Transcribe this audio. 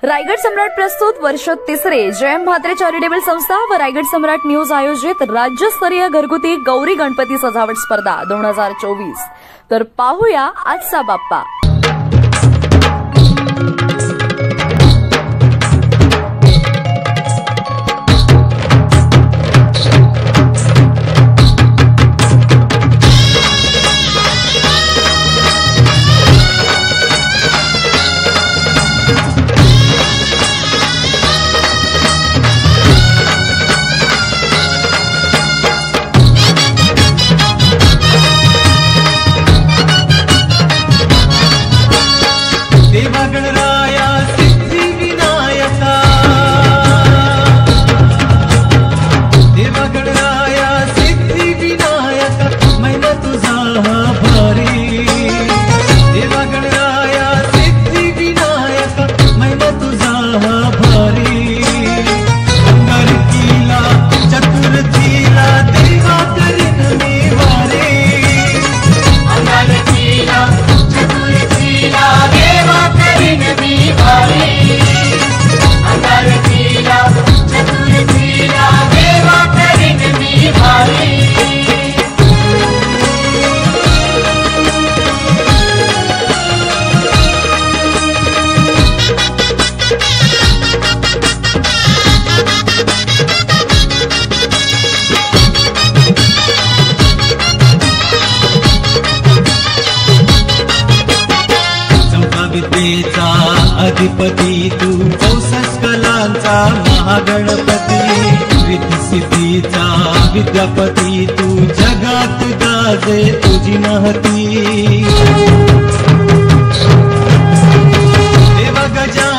रायगड सम्राट प्रस्तुत वर्ष तिसरे जयम म्हात्रे चॅरिटेबल संस्था व रायगड सम्राट न्यूज आयोजित राज्यस्तरीय घरगुती गौरी गणपती सजावट स्पर्धा 2024। तर पाहूया आजचा बाप्पा। अधिपती तू 64 कलांचा महागणपती, रिद्धी सिद्धीचा विद्यापती तू, जगात गाजे तुझी महती। देव गजा